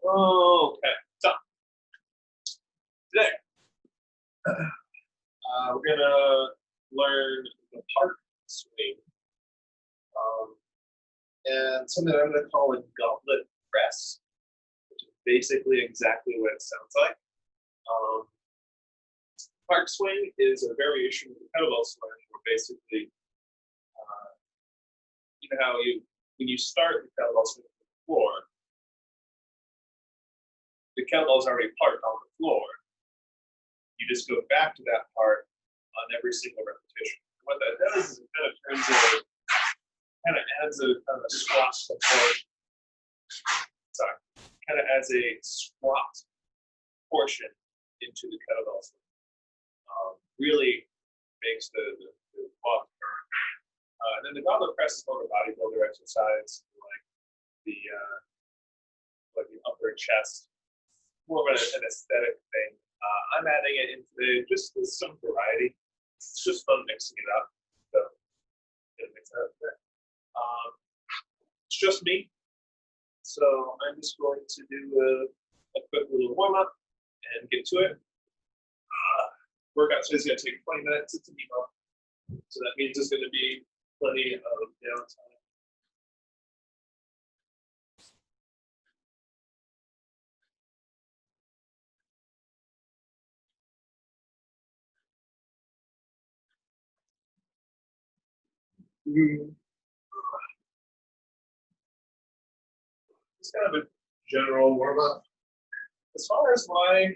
Okay, so today we're gonna learn the park swing and something I'm gonna call a goblet press, which is basically exactly what it sounds like. Park swing is a variation of the kettlebell swing, where basically, you know how when you start the kettlebell swing on the floor, the kettlebell is already parked on the floor. You just go back to that part on every single repetition. What that does is it kind of adds a kind of a squat support. Sorry, kind of adds a squat portion into the kettlebell swing. Really makes the quad turn. And then the goblet press is more of a bodybuilder exercise, like the upper chest, more of an aesthetic thing. I'm adding it in today just with some variety. It's just fun mixing it up. So mix it up there. It's just me, so I'm just going to do a quick little warm up and get to it. Workout today is going to take 20 minutes. It's an emom, so that means there's going to be plenty of downtime. It's kind of a general warm up. As far as why,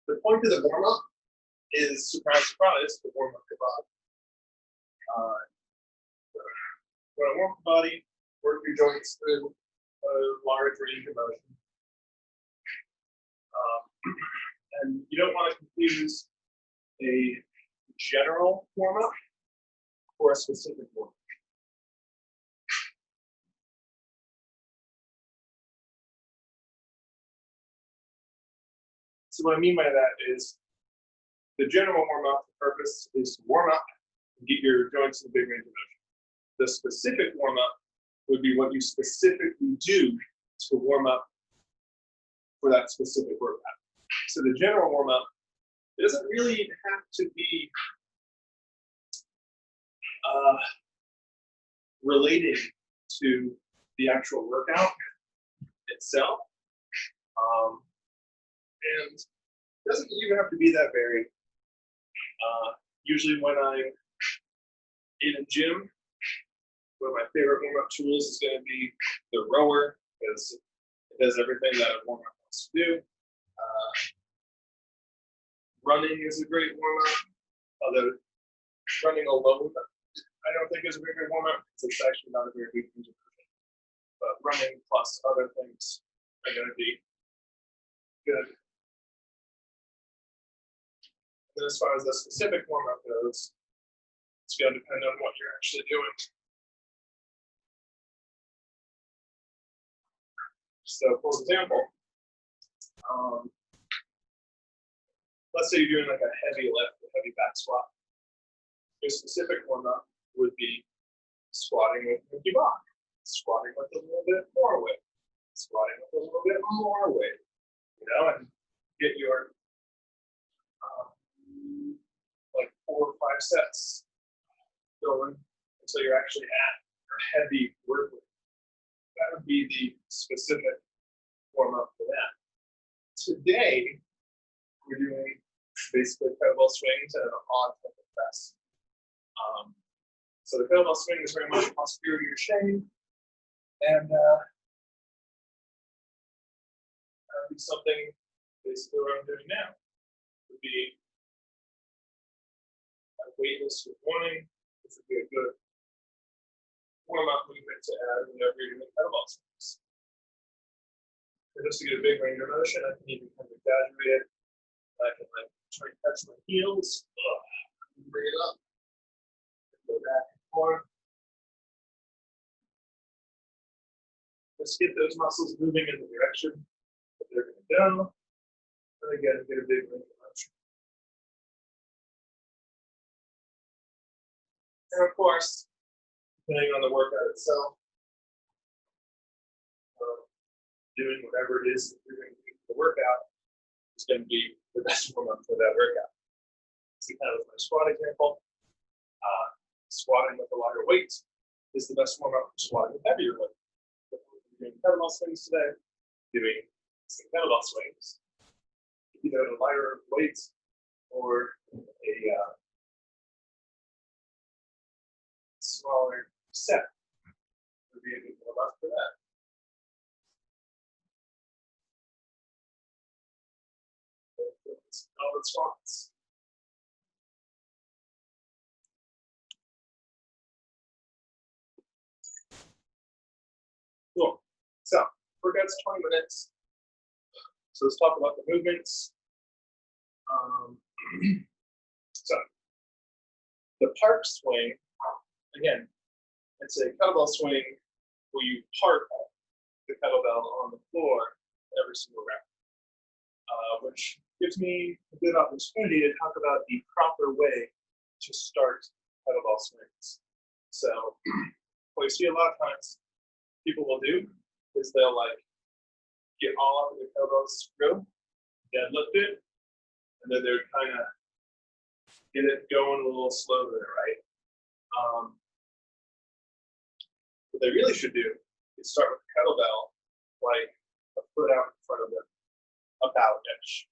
the point of the warm up is surprise, surprise, to warm up your body. When I warm up the body, work your joints through a large range of motion. And you don't want to confuse a general warm up or a specific warm up. So what I mean by that is the general warm-up, the purpose is to warm up and get your joints in the big range of motion. The specific warm-up would be what you specifically do to warm up for that specific workout. So the general warm-up doesn't really have to be related to the actual workout itself. And it doesn't even have to be that varied. Usually when I'm in a gym, one of my favorite warm-up tools is going to be the rower, because it does everything that a warm-up wants to do. Running is a great warm-up, although running alone I don't think is a very good warm-up, because it's actually not a very big range of motion. But running plus other things are going to be good. And as far as the specific warm-up goes, it's going to depend on what you're actually doing. So, for example, let's say you're doing like a heavy lift, a heavy back squat. Your specific warm-up would be squatting with empty block, squatting with a little bit more weight, squatting with a little bit more weight, and get your like 4 or 5 sets going until you're actually at your heavy work weight. That would be the specific warm-up for that. Today, we're doing basically kettlebell swings and an odd type of press. So the kettlebell swing is very much posterior chain, and that would be something basically what I'm doing now. Would be a weightless with warning. This would be a good warm-up movement to add whenever you're doing kettlebell swings. And just to get a big range of motion, I can even kind of exaggerate it. I can try to catch my heels, bring it up, go back and forth. Just get those muscles moving in the direction that they're going to go. And again, get a big range of motion. And of course, depending on the workout itself, doing whatever it is that you're going to do for the workout is going to be the best warm up for that workout. So kind of my squat example, squatting with a lighter weight is the best warm up for squatting with heavier weight. Doing kettlebell swings today, doing some kettlebell swings, either at a lighter weight or a smaller set. Would be a good warm up for that. All the squats. Cool. So, workout's 20 minutes. So let's talk about the movements. So, the park swing, again, it's a kettlebell swing where you park the kettlebell on the floor every single round, which gives me a good opportunity to talk about the proper way to start kettlebell swings. So, what you see a lot of times people will do is they'll like get all up in the kettlebell screw, deadlift it, and then they're kind of get it going a little slow there, right? What they really should do is start with the kettlebell like a foot out in front of them, about-ish.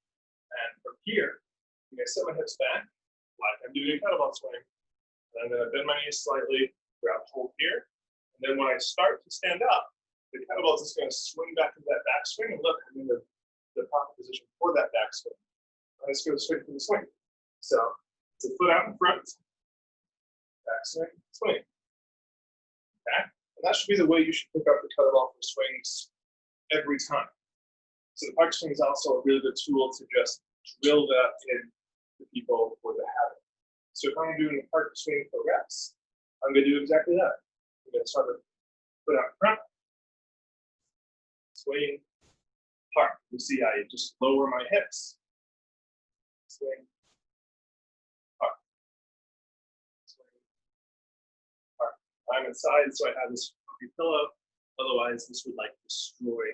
And from here, I'm going to set my hips back like I'm doing a kettlebell swing. And I'm going to bend my knees slightly, grab hold here. And then when I start to stand up, the kettlebell is just going to swing back into that back swing. And look, I'm in the proper position for that back swing. I'm just going to swing through the swing. So it's a foot out in front, back swing, swing. Okay? And that should be the way you should pick up the kettlebell for swings every time. So the park swing is also a really good tool to just drill that in to people for the habit. So if I'm doing a park swing for reps, I'm going to do exactly that. I'm going to start with foot out in front, swing, park. You see I just lower my hips, swing, park, swing, park. I'm inside, so I have this comfy pillow. Otherwise, this would like destroy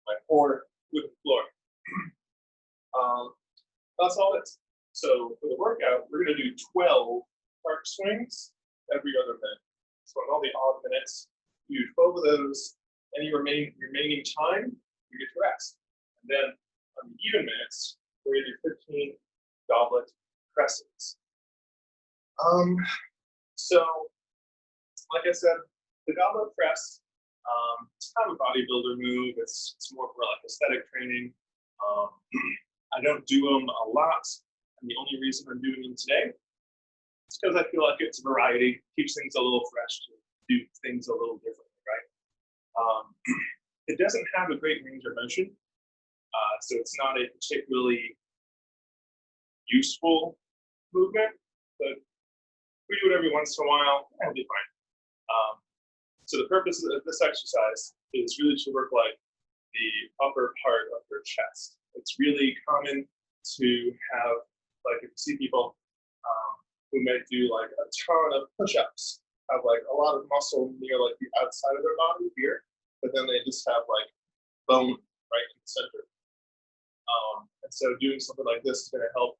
my poor wooden floor. That's all it is. So for the workout, we're going to do 12 park swings every other minute. So on all the odd minutes, you do 12 of those. Any remaining time, you get to rest. And then on the even minutes, we're going to do 15 goblet presses. So like I said, the goblet press, it's kind of a bodybuilder move. It's more for like aesthetic training. I don't do them a lot, and the only reason I'm doing them today is because I feel like it's variety, keeps things a little fresh, to do things a little differently, right? It doesn't have a great range of motion, so it's not a particularly useful movement, but we do it every once in a while, that'll be fine. So the purpose of this exercise is really to work like the upper part of your chest. It's really common to have, like if you see people who might do like a ton of push-ups, have like a lot of muscle near like the outside of their body here, but then they just have like bone right in the center. And so doing something like this is going to help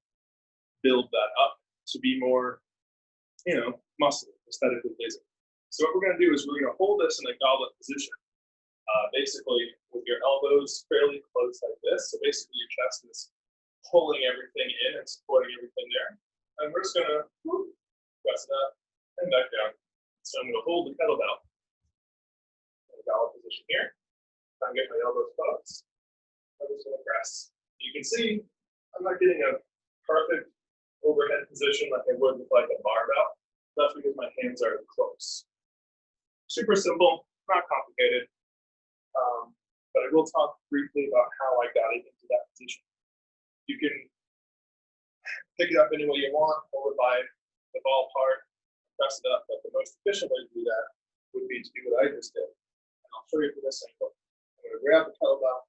build that up to be more, muscle, aesthetically pleasing. So what we're going to do is we're going to hold this in a goblet position, basically with your elbows fairly close like this. So basically your chest is pulling everything in and supporting everything there. And we're just going to press it up and back down. So I'm going to hold the kettlebell in a goblet position here. Try and get my elbows close. I'm just going to press. You can see I'm not getting a perfect overhead position like I would with like a barbell. That's because my hands are close. Super simple, not complicated. But I will talk briefly about how I got it into that position. You can pick it up any way you want, hold it by the ball part, press it up, but the most efficient way to do that would be to do what I just did. And I'll show you from this angle. I'm going to grab the kettlebell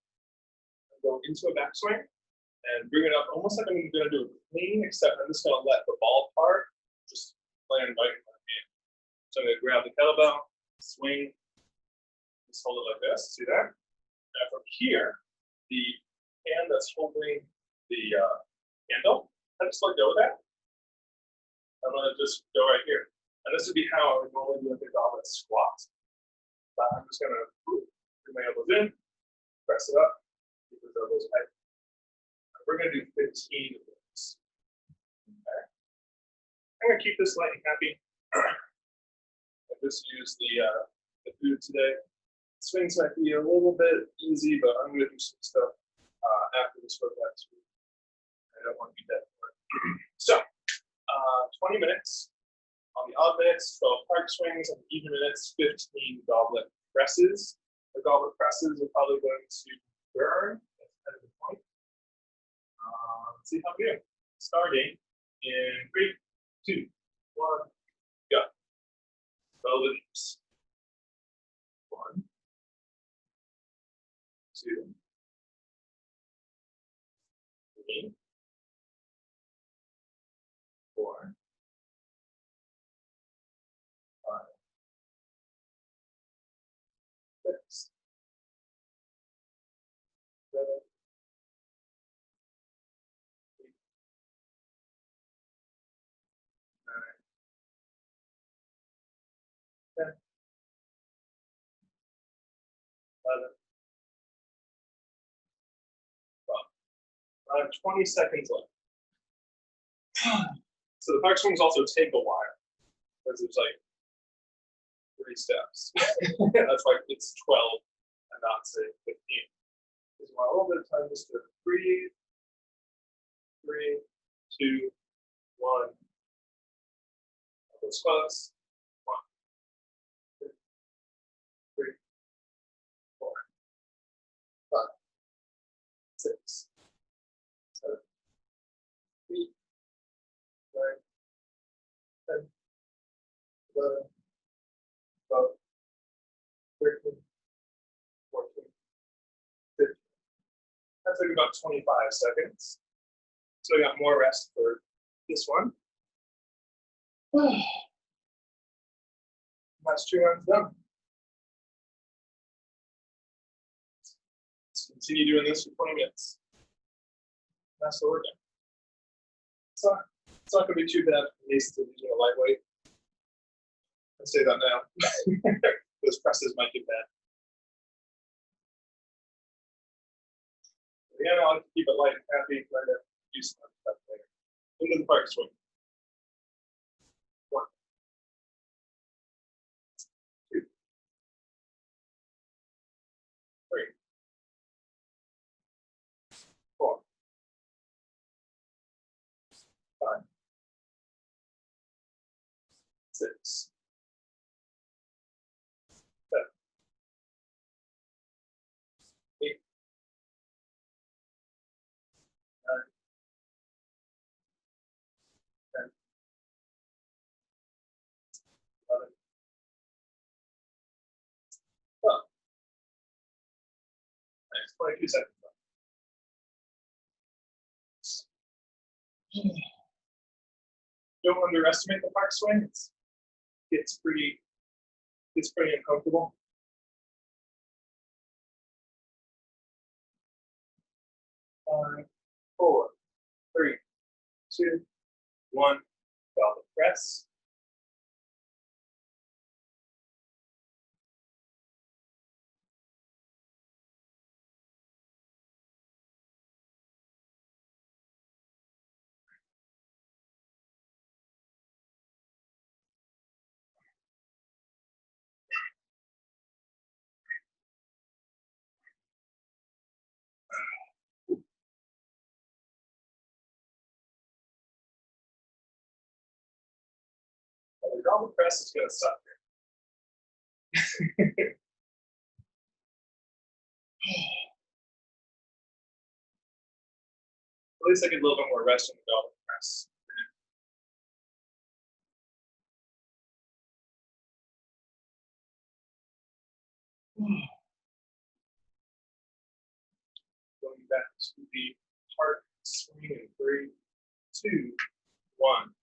and go into a backswing and bring it up almost like I'm going to do a clean, except I'm just going to let the ball part just land right in my hand. So I'm going to grab the kettlebell, swing, Just hold it like this. See that? Now from here, the hand that's holding the handle, I just let go of that. I'm going to just go right here. And this would be how I would normally do a goblet squat. But I'm just going to bring my elbows in, press it up, keep those elbows tight. We're going to do 15 of those. Okay. I'm going to keep this light and happy. I just used the food today. Swings might be a little bit easy, but I'm going to do some stuff after this workout. I don't want to be dead for it. So, 20 minutes. On the odd minutes, 12 park swings. On the even minutes, 15 goblet presses. The goblet presses are probably going to burn. That's kind of the point. Let's see how we do. Starting in 3, 2, 1, go. Roll the knees. 1, 2, 3, 4, 5, 6, 7, 8, 9, 10, 11, 12. I have 20 seconds left. So the park swings also take a while because there's like 3 steps. That's why it's 12 and not say 15. Because a little bit of time just to breathe. 3, 2, 1. Those spots. 1, 2, 3, 4, 5, 6, 7, 8, 9, 10, 11, 12, 13, 14, 15. That took about 25 seconds. So I got more rest for this one. That's 2 rounds done. Let's continue doing this for 20 minutes. That's the workout. So it's not going to be too bad for me since I'm using a lightweight. I'll say that now. Those presses might get bad. Again, I like to keep it light and happy, trying to do some stuff later. Into the park swing. 1, 2, 3, 4, 5, 6, 7, 8, 9, 10, 11, 12. Nice, 22 seconds left. Don't underestimate the park swing. It's pretty uncomfortable. 5, 4, 3, 2, 1. Goblet press. The goblet press is going to suck here. At least I get a little bit more rest on the goblet press. Going back to the park swing in 3, 2, 1.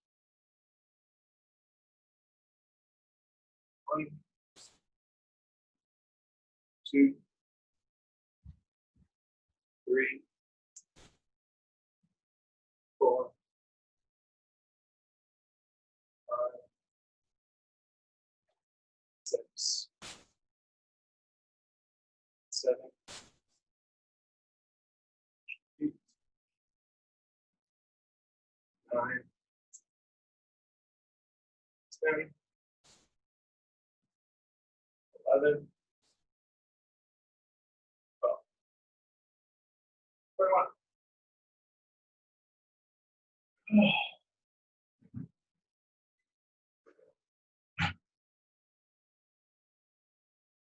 1, 2, 3, 4, 5, 6, 7, 8, 9, 10, 11, 12, 21.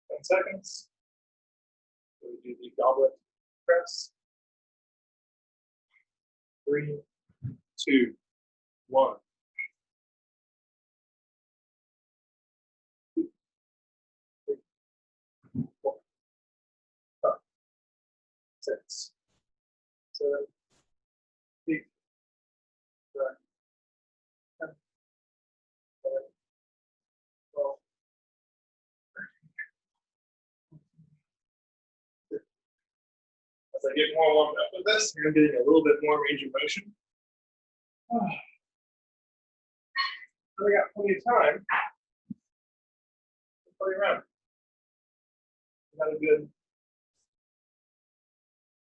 10 seconds. So we do the goblet press. 3, 2, 1. 2, 3, 4, 5, 6, 7, 8, 9, 10, 11, 12. As I get more warmed up with this, I'm getting a little bit more range of motion. We got plenty of time to play around. We got a good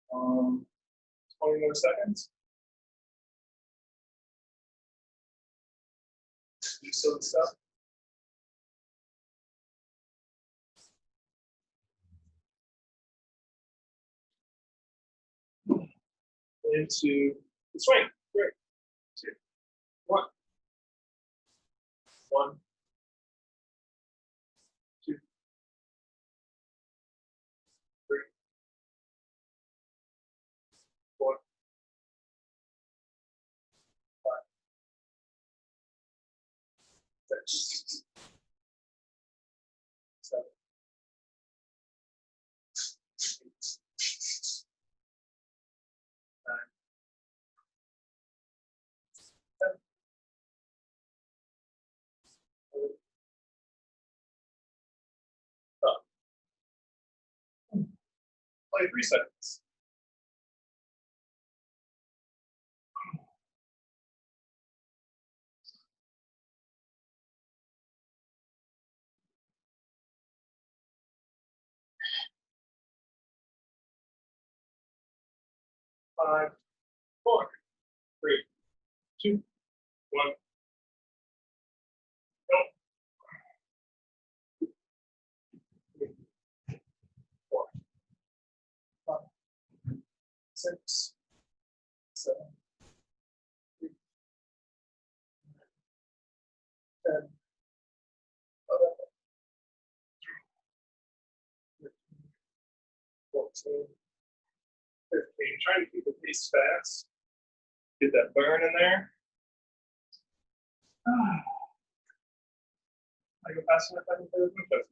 20 more seconds. Do silly stuff. Into the swing. 3, 2, 1. 1, 2, 3, 4, 5, 6, 7, 8, 9, 10, 11, 12. Play 3 seconds. Five, 4, 3, 2, 1. Go. 3, 4, 5, 6, 7, 8, 10, 11, 13, 14, 15. Trying to keep the pace fast. Get that burn in there. I go fast enough, I can play with my toes.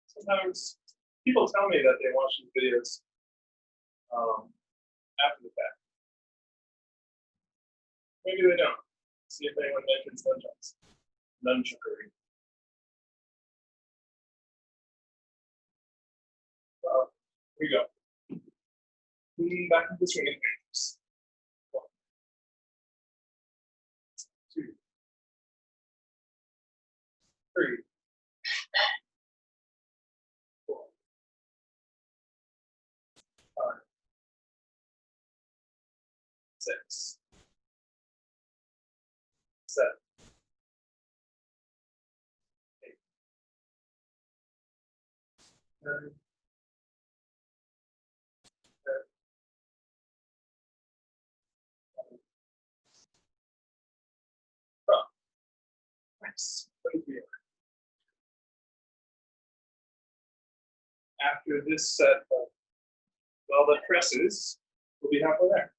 Sometimes people tell me that they watch these videos after the fact. Maybe they don't. See if anyone mentions nunchucks. Nunchuckery. Here we go. Lean back into the swinging fingers. 1, 2, 3, 4, 5, 6, 7, 8, 9, 10, 12. Nice. After this set of velvet presses, we'll be halfway there.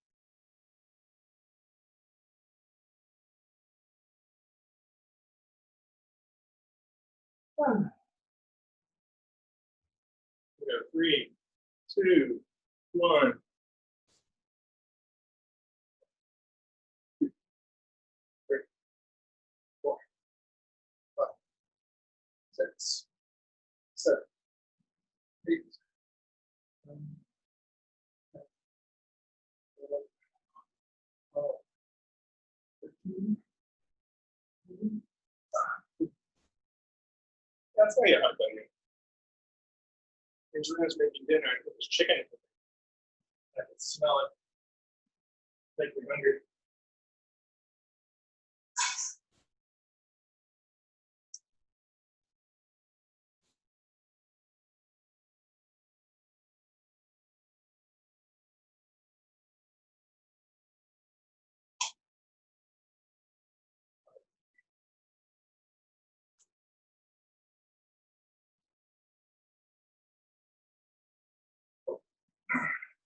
We go 3, 2, 1. 2, 3, 4, 6, 7, 8, 9, 10, 11, 12, 13, 14. That's how you hot buddy. Angelina's making dinner. I put this chicken in it. I can smell it. Make me hungry.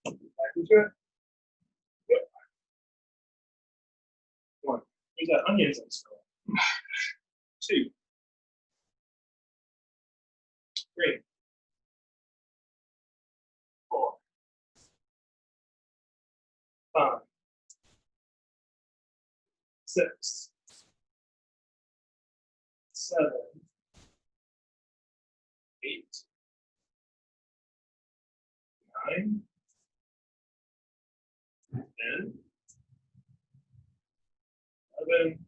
Back into it. Good. 1. There's that onions in the smell. 2, 3, 4, 5, 6, 7, 8, 9, 10, 11,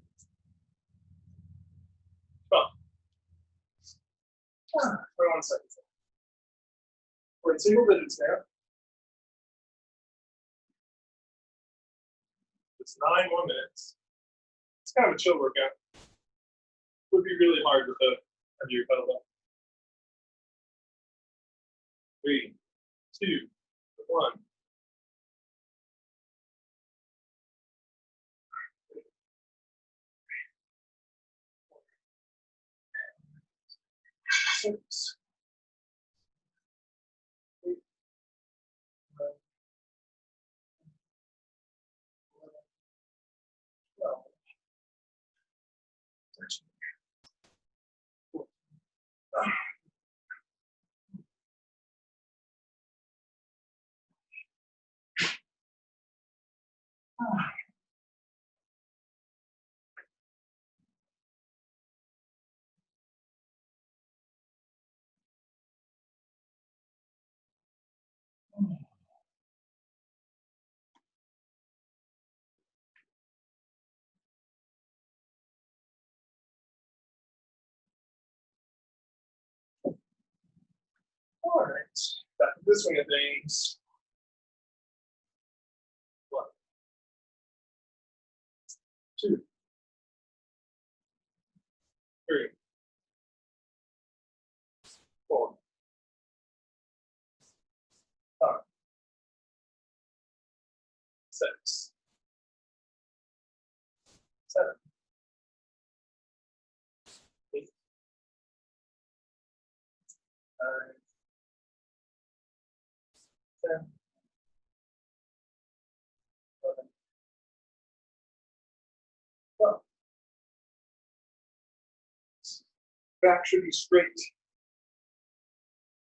12. For 1 second. We're in single digits now. It's 9 more minutes. It's kind of a chill workout. Would be really hard with the under your kettlebell. 3, 2, 1. Six, 8, 9, 11, 12, 13, 14. All right, back to this swing of things. 1, 2, 3, 4, 5, 6, 7, 8, 9, 10, 11, 12. Back should be straight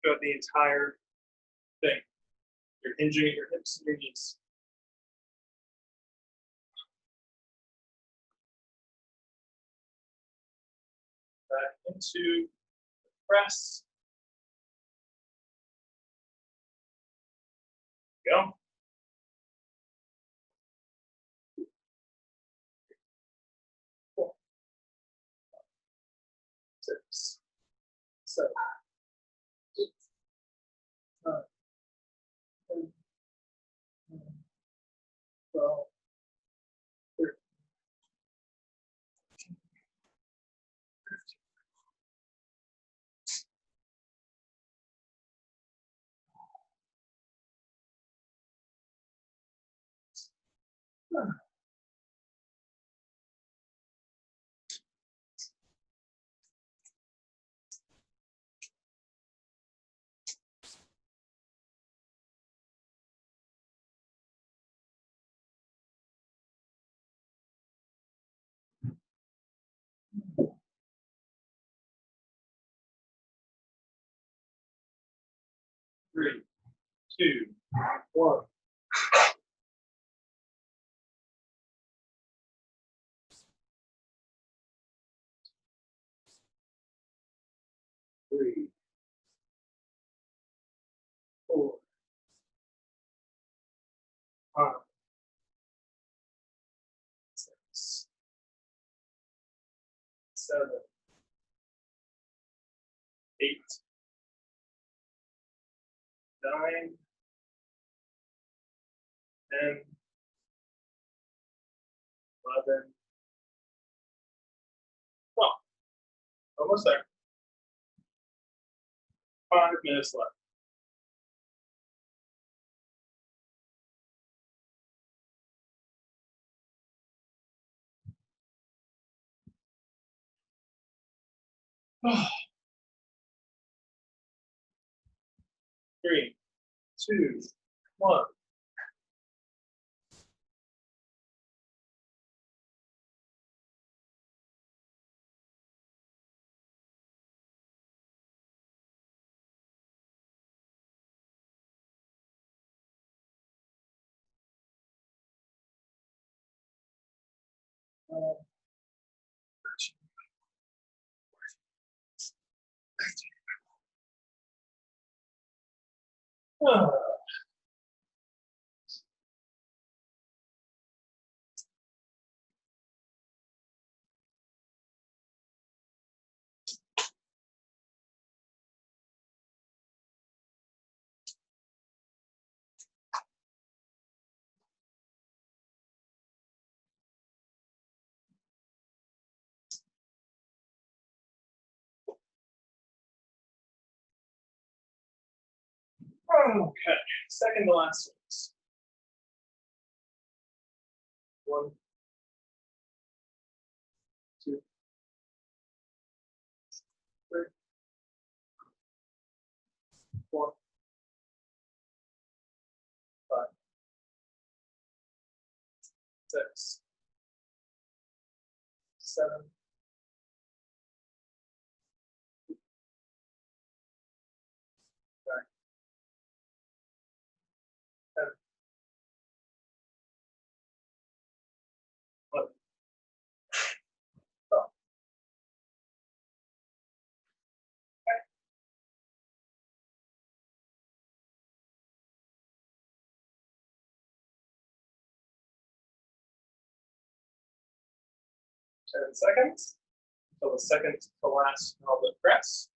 throughout the entire thing. You're hinging at your hips and your knees. Back into the press. Go. 4, 6, 7, 8, 9, 10, 11, 12, 13, 15. Three, 2, 1. 7, 8, 9, 10, 11, 12. Almost there. 5 minutes left. Three, two, one. Oh. Okay, second to last ones. 1, 2, 3, 4, 5, 6, 7, 9, 10, 11, 12. 10 seconds until the second to last pelvic press.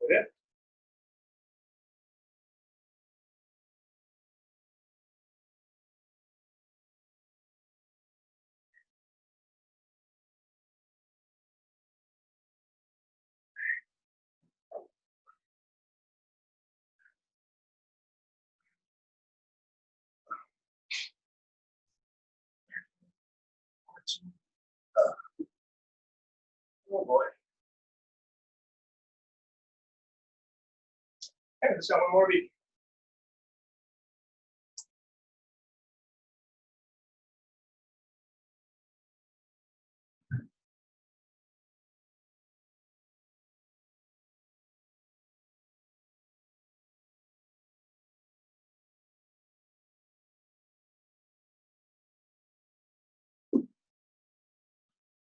Good. It. 14. Oh boy. Okay, just got one more beat.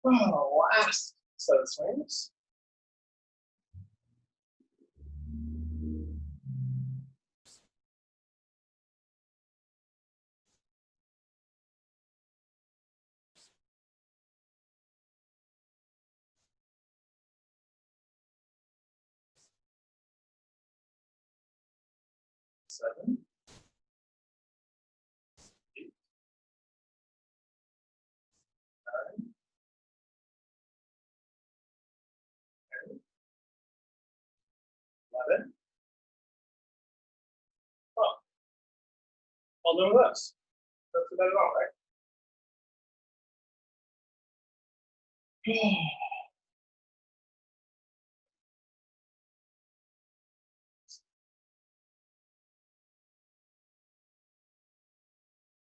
Oh, last set of swings. Seven, 8, 9, 10, 11. Oh, I'll know this. That's about it all, right?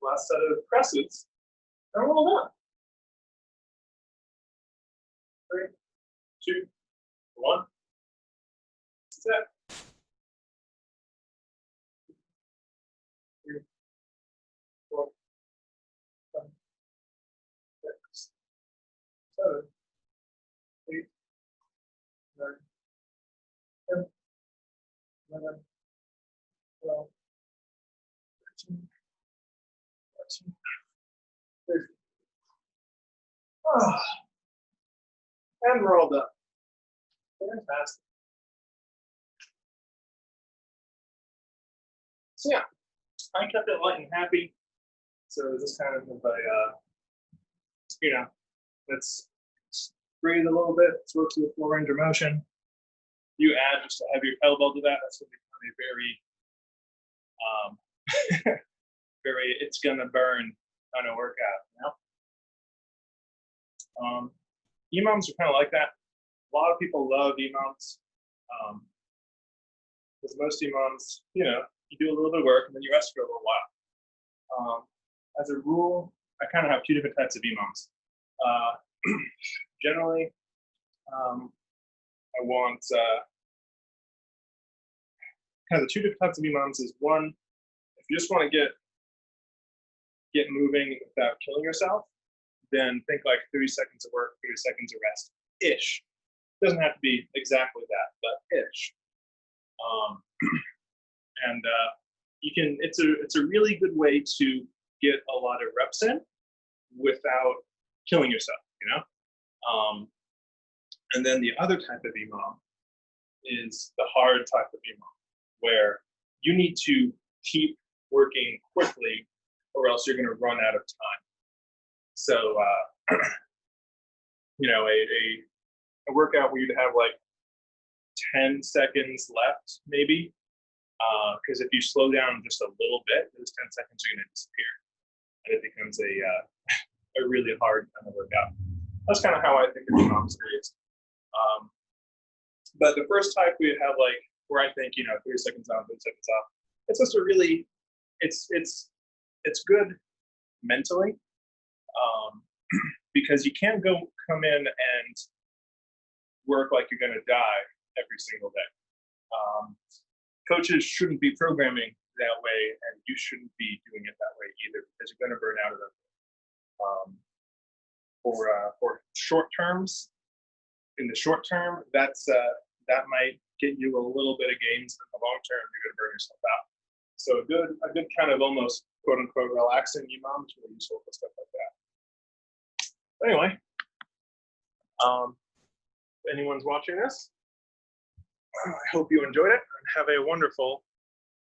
Last set of presses. And we're all done. 3, 2, 1. That's it. 3, 4, 5, 6, 7, 8, 9, 10, 11, 12, 13, 14. 15. Oh, and we're all done. Fantastic. So yeah, I kept it light and happy. So this kind of a, let's breathe a little bit. Let's work through a full range of motion. You add just a heavier kettlebell to that. That's going to become a very, very, it's going to burn kind of workout. Emoms are kind of like that. A lot of people love emoms. Because most emoms, you do a little bit of work and then you rest for a little while. As a rule, I kind of have two different types of emoms. Generally, I want kind of the two different types of emoms is one, if you just want to get moving without killing yourself, then think like 30 seconds of work, 30 seconds of rest, ish. Doesn't have to be exactly that, but ish. And you can. It's a really good way to get a lot of reps in without killing yourself. And then the other type of emom is the hard type of emom, where you need to keep working quickly, or else you're going to run out of time. So, a workout where you'd have like 10 seconds left, maybe, because if you slow down just a little bit, those 10 seconds are going to disappear, and it becomes a really hard kind of workout. That's kind of how I think of emoms is. But the first type we have like where I think 30 seconds on, 30 seconds off. It's just a really, it's good mentally, because you can't come in and work like you're going to die every single day. Coaches shouldn't be programming that way, and you shouldn't be doing it that way either, because you're going to burn out of it. For short terms, in the short term, that might get you a little bit of gains. In the long term, you're going to burn yourself out. So a good kind of almost quote unquote relaxing emom is really useful for stuff like that. But anyway, if anyone's watching this, I hope you enjoyed it and have a wonderful,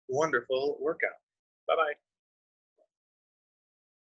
wonderful workout. Bye-bye.